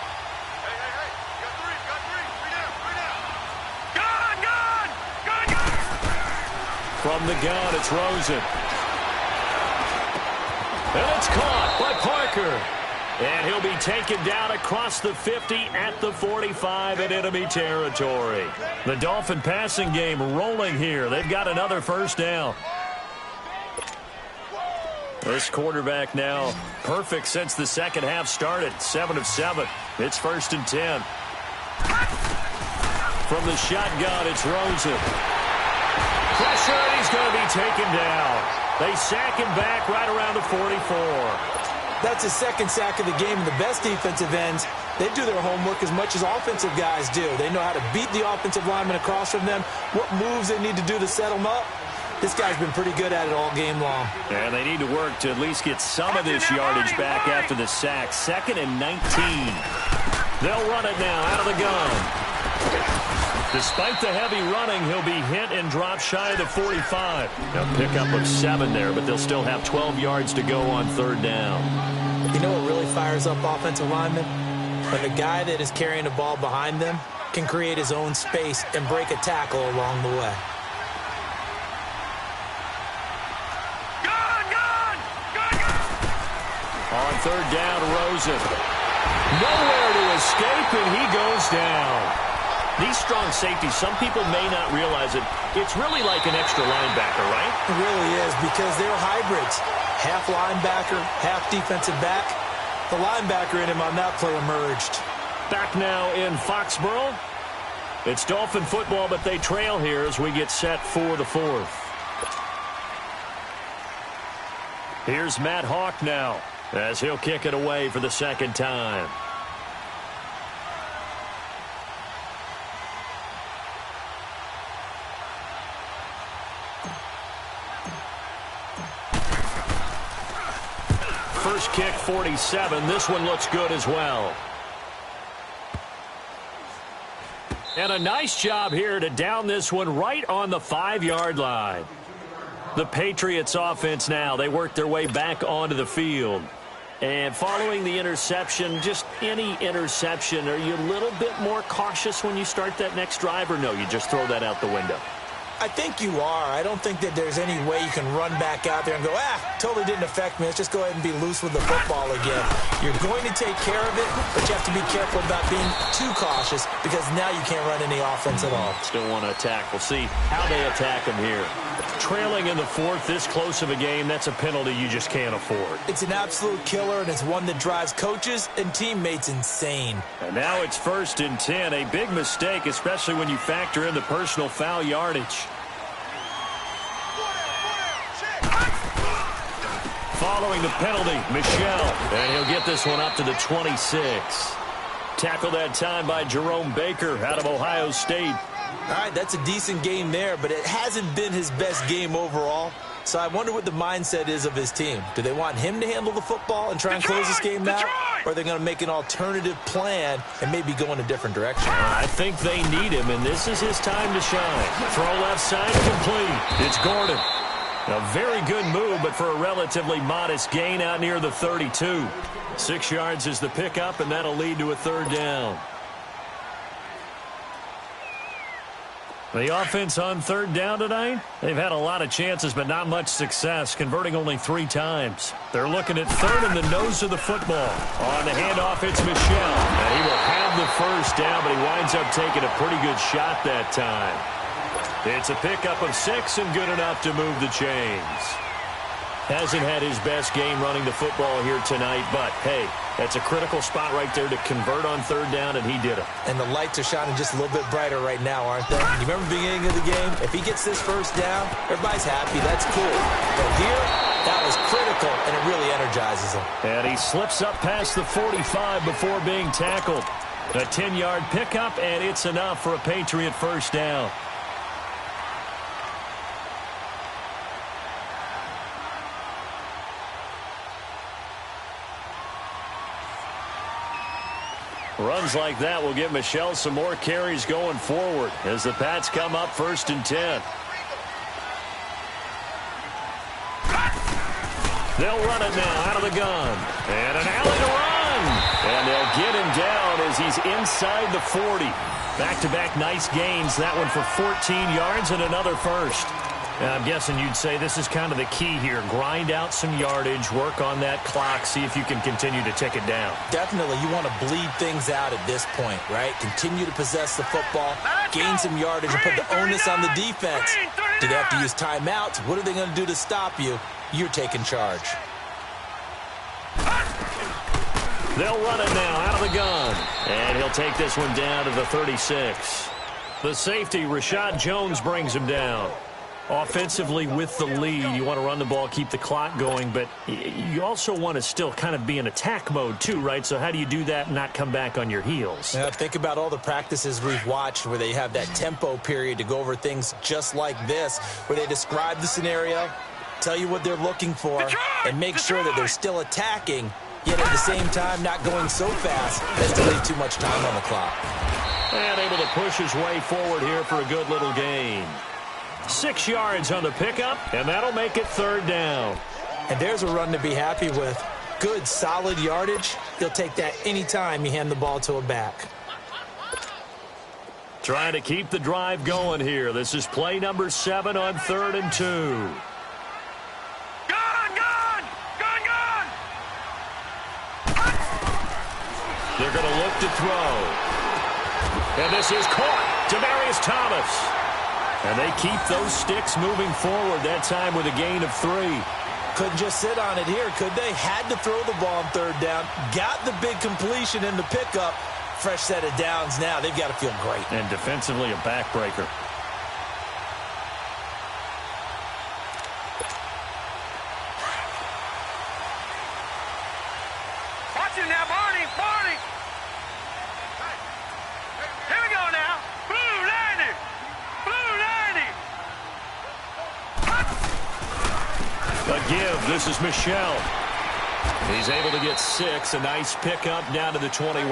From the gun, it's Rosen. And it's caught by Parker. And he'll be taken down across the 50 at the 45 in enemy territory. The Dolphin passing game rolling here. They've got another first down. This quarterback now perfect since the second half started. 7 of 7. It's 1st and 10. From the shotgun, it's Rosen. Pressure, and he's going to be taken down. They sack him back right around the 44. That's his second sack of the game, and the best defensive ends, they do their homework as much as offensive guys do. They know how to beat the offensive lineman across from them, what moves they need to do to set them up. This guy's been pretty good at it all game long. And they need to work to at least get some of this yardage back after the sack. 2nd and 19. They'll run it now out of the gun. Despite the heavy running, he'll be hit and drop shy of the 45. A pickup of 7 there, but they'll still have 12 yards to go on third down. You know what really fires up offensive linemen? When the guy that is carrying the ball behind them can create his own space and break a tackle along the way. On third down, Rosen. Nowhere to escape, and he goes down. These strong safeties, some people may not realize it. It's really like an extra linebacker, right? It really is, because they're hybrids. Half linebacker, half defensive back. The linebacker in him on that play emerged. Back now in Foxborough. It's Dolphin football, but they trail here as we get set for the 4th. Here's Matt Hawk now, as he'll kick it away for the second time. First kick, 47. This one looks good as well. And a nice job here to down this one right on the 5-yard line. The Patriots offense now, they work their way back onto the field. And following the interception, just any interception, are you a little bit more cautious when you start that next drive, or no, you just throw that out the window? I think you are. I don't think that there's any way you can run back out there and go, totally didn't affect me. Let's just go ahead and be loose with the football again. You're going to take care of it, but you have to be careful about being too cautious because now you can't run any offense at all. Still want to attack. We'll see how they attack them here. Trailing in the 4th, this close of a game, that's a penalty you just can't afford. It's an absolute killer, and it's one that drives coaches and teammates insane. And now it's 1st and 10. A big mistake, especially when you factor in the personal foul yardage. following the penalty, Michel. And he'll get this one up to the 26. Tackled that time by Jerome Baker out of Ohio State. All right, that's a decent game there, but it hasn't been his best game overall. So I wonder what the mindset is of his team. Do they want him to handle the football and try and close this game out? Or are they going to make an alternative plan and maybe go in a different direction? I think they need him, and this is his time to shine. Throw left side complete. It's Gordon. A very good move, but for a relatively modest gain out near the 32. 6 yards is the pickup, and that'll lead to a third down. The offense on third down tonight, they've had a lot of chances, but not much success, converting only 3 times. They're looking at third in the nose of the football. On the handoff, it's Michel. And he will have the first down, but he winds up taking a pretty good shot that time. It's a pickup of 6 and good enough to move the chains. Hasn't had his best game running the football here tonight, but, hey, that's a critical spot right there to convert on third down, and he did it. And the lights are shining just a little bit brighter right now, aren't they? You remember the beginning of the game? If he gets this first down, everybody's happy. That's cool. But here, that was critical, and it really energizes him. And he slips up past the 45 before being tackled. A 10-yard pickup, and it's enough for a Patriot first down. Runs like that will give Michel some more carries going forward as the Pats come up 1st and 10. They'll run it now out of the gun. And an alley to run. And they'll get him down as he's inside the 40. Back-to-back nice gains. That one for 14 yards and another first. I'm guessing you'd say this is kind of the key here. Grind out some yardage, work on that clock, see if you can continue to tick it down. Definitely, you want to bleed things out at this point, right? Continue to possess the football, gain some yardage, and put the onus on the defense. Do they have to use timeouts? What are they going to do to stop you? You're taking charge. They'll run it now out of the gun. And he'll take this one down to the 36. The safety, Rashad Jones, brings him down. Offensively with the lead, you want to run the ball, keep the clock going, but you also want to still kind of be in attack mode too, right? So how do you do that and not come back on your heels? Yeah, think about all the practices we've watched where they have that tempo period to go over things just like this, where they describe the scenario, tell you what they're looking for, and make sure that they're still attacking, yet at the same time not going so fast as to leave too much time on the clock. And able to push his way forward here for a good little gain. 6 yards on the pickup, and that'll make it third down. And there's a run to be happy with. Good, solid yardage. They'll take that anytime you hand the ball to a back. Trying to keep the drive going here. This is play number 7 on 3rd and 2. They're going to look to throw. And this is caught. Demaryius Thomas. And they keep those sticks moving forward, that time with a gain of 3. Couldn't just sit on it here, could they? Had to throw the ball on third down. Got the big completion in the pickup. Fresh set of downs now. They've got to feel great. And defensively, a backbreaker. Watch it now, Barney, Barney. Here we go now. Blue 90. Blue 90. A give. This is Michel. He's able to get 6. A nice pickup down to the 21.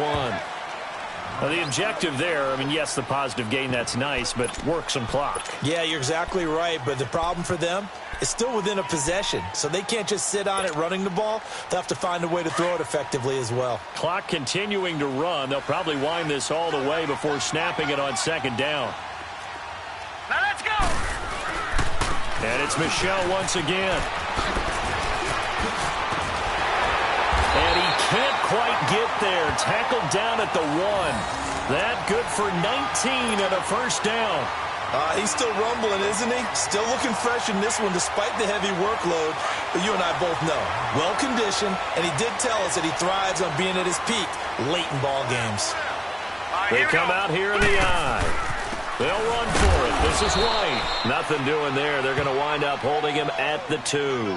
Well, the objective there, I mean, yes, the positive gain, that's nice, but work some clock. Yeah, you're exactly right, but the problem for them is still within a possession, so they can't just sit on it running the ball. They'll have to find a way to throw it effectively as well. Clock continuing to run. They'll probably wind this all the way before snapping it on second down. Now let's go. And it's Michel once again. And he can't quite get there. Tackled down at the 1. That good for 19 and a first down. He's still rumbling, isn't he? Still looking fresh in this one despite the heavy workload. But you and I both know, well-conditioned, and he did tell us that he thrives on being at his peak late in ball games. They come out here in the eye. They'll run for it. This is White. Nothing doing there. They're going to wind up holding him at the 2.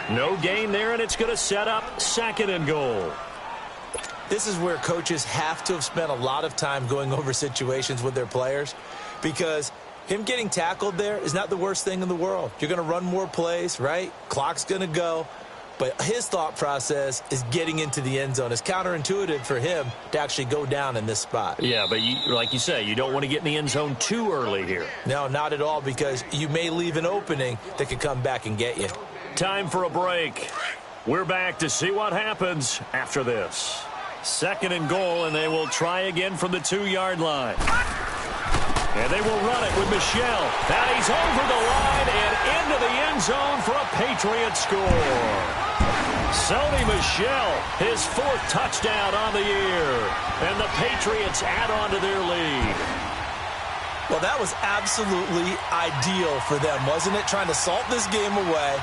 No gain there, and it's going to set up second and goal. This is where coaches have to have spent a lot of time going over situations with their players, because him getting tackled there is not the worst thing in the world. You're going to run more plays, right? Clock's going to go. But his thought process is getting into the end zone. It's counterintuitive for him to actually go down in this spot. Yeah, but like you say, you don't want to get in the end zone too early here. No, not at all, because you may leave an opening that could come back and get you. Time for a break. We're back to see what happens after this. Second and goal, and they will try again from the 2-yard line. And they will run it with Michel. And he's over the line and into the end zone for a Patriot score. Sony Michel, his 4th touchdown on the year. And the Patriots add on to their lead. Well, that was absolutely ideal for them, wasn't it? Trying to salt this game away.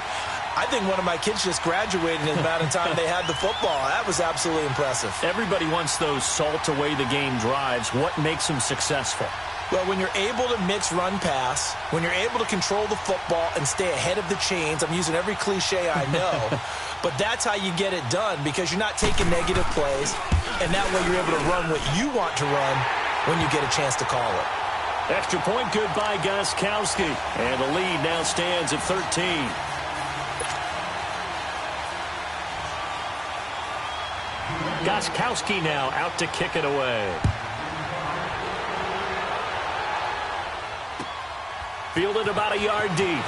I think one of my kids just graduated in the amount of time they had the football. That was absolutely impressive. Everybody wants those salt away the game drives. What makes them successful? Well, when you're able to mix run-pass, when you're able to control the football and stay ahead of the chains, I'm using every cliche I know, but that's how you get it done, because you're not taking negative plays, and that way you're able to run what you want to run when you get a chance to call it. Extra point good by Gostkowski, and the lead now stands at 13. Gostkowski now out to kick it away. Fielded about a yard deep.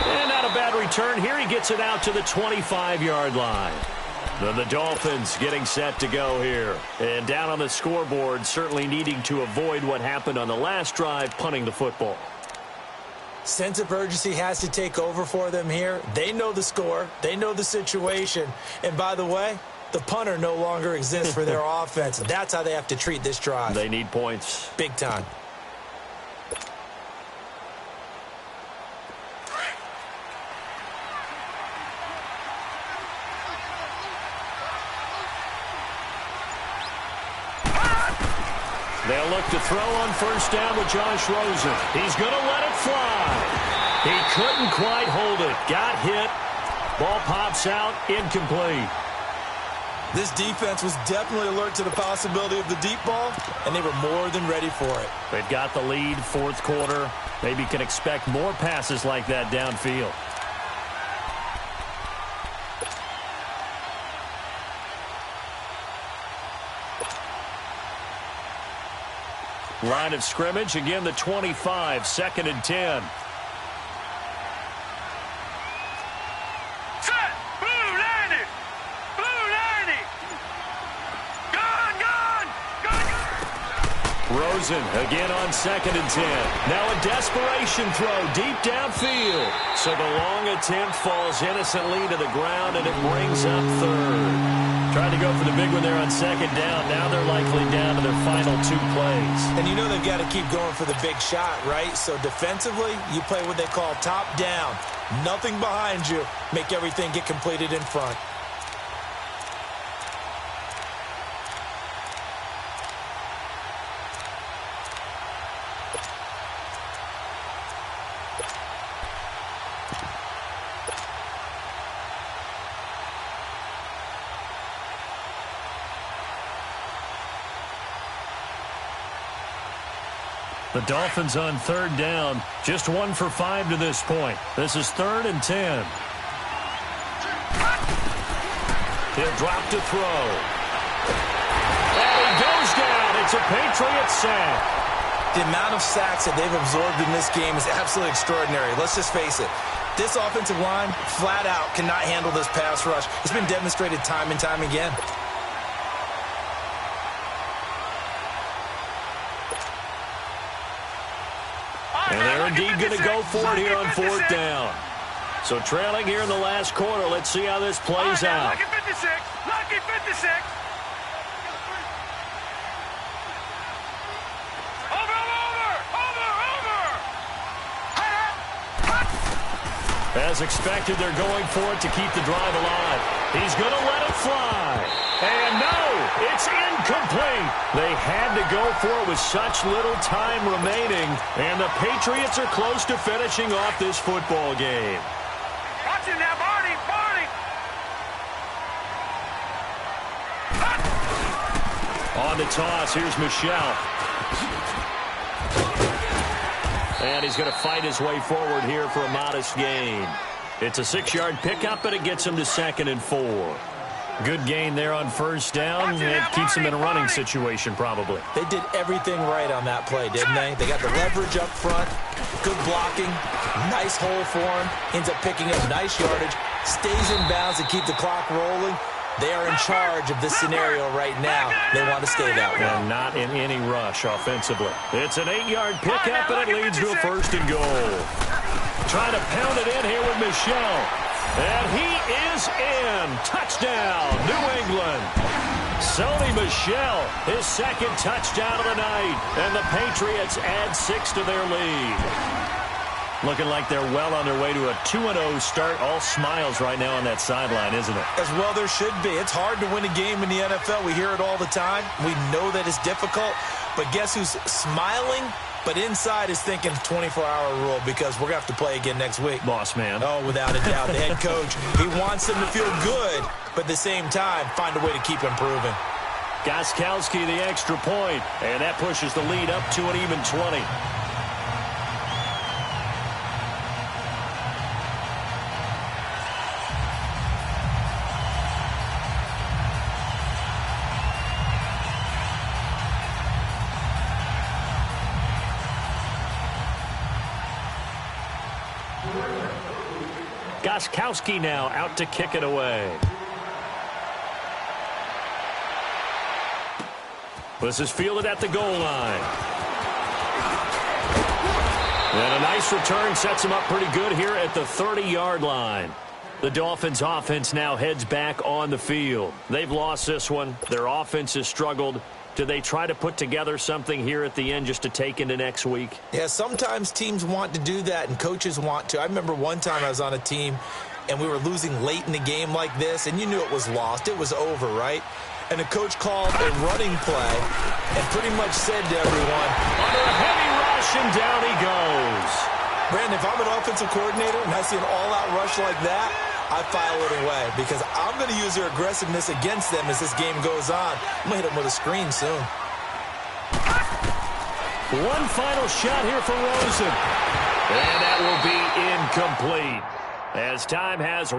And not a bad return. Here he gets it out to the 25-yard line. Then the Dolphins getting set to go here. And down on the scoreboard, certainly needing to avoid what happened on the last drive, punting the football. Sense of urgency has to take over for them here. They know the score. They know the situation. And by the way, the punter no longer exists for their offense. That's how they have to treat this drive. They need points. Big time. They'll look to throw on first down with Josh Rosen. He's going to let it fly. He couldn't quite hold it. Got hit. Ball pops out. Incomplete. This defense was definitely alert to the possibility of the deep ball, and they were more than ready for it. They've got the lead, 4th quarter. Maybe can expect more passes like that downfield. Line of scrimmage, again the 25, 2nd and 10. Set! Blue 90! Blue 90! Gone! Rosen again on 2nd and 10. Now a desperation throw deep downfield. So the long attempt falls innocently to the ground, and it brings up 3rd. Tried to go for the big one there on 2nd down. Now they're likely down to their final 2 plays. And you know they've got to keep going for the big shot, right? So defensively, you play what they call top down. Nothing behind you. Make everything get completed in front. The Dolphins on 3rd down. Just 1 for 5 to this point. This is 3rd and 10. He'll drop to throw. And he goes down. It's a Patriot sack. The amount of sacks that they've absorbed in this game is absolutely extraordinary. Let's just face it. This offensive line, flat out, cannot handle this pass rush. It's been demonstrated time and time again. And they're indeed going to go for it here on 4th down. So trailing here in the last quarter. Let's see how this plays out. Lucky 56! Lucky 56! Over! As expected, they're going for it to keep the drive alive. He's going to let it fly. And no! It's incomplete. They had to go for it with such little time remaining, and the Patriots are close to finishing off this football game. Watch it now, Barney, Barney. On the toss, here's Michelle. And he's going to fight his way forward here for a modest gain. It's a 6-yard pickup, and it gets him to 2nd and 4. Good gain there on first down. It keeps them in a running situation, probably. They did everything right on that play, didn't they? They got the leverage up front, good blocking, nice hole for him, ends up picking up nice yardage, stays in bounds to keep the clock rolling. They are in charge of this scenario right now. They want to stay that way. And not in any rush offensively. It's an 8-yard pickup, and it leads to a 1st and goal. Trying to pound it in here with Michelle. And he is in. Touchdown, New England. Sony Michel, his 2nd touchdown of the night. And the Patriots add 6 to their lead. Looking like they're well on their way to a 2-0 start. All smiles right now on that sideline, isn't it? As well there should be. It's hard to win a game in the NFL. We hear it all the time. We know that it's difficult. But guess who's smiling? But inside is thinking 24-hour rule because we're going to have to play again next week. Boss man. Oh, without a doubt. The head coach, he wants them to feel good, but at the same time, find a way to keep improving. Gostkowski the extra point, and that pushes the lead up to an even 20. Gostkowski now out to kick it away. This is fielded at the goal line. And a nice return sets him up pretty good here at the 30-yard line. The Dolphins' offense now heads back on the field. They've lost this one. Their offense has struggled. Do they try to put together something here at the end just to take into next week? Yeah, sometimes teams want to do that and coaches want to. I remember one time I was on a team and we were losing late in the game like this, and you knew it was lost. It was over, right? And the coach called a running play and pretty much said to everyone, under a heavy rush, and down he goes. Brandon, if I'm an offensive coordinator and I see an all-out rush like that, I file it away because I'm going to use their aggressiveness against them as this game goes on. I'm going to hit them with a screen soon. One final shot here for Rosen. And that will be incomplete as time has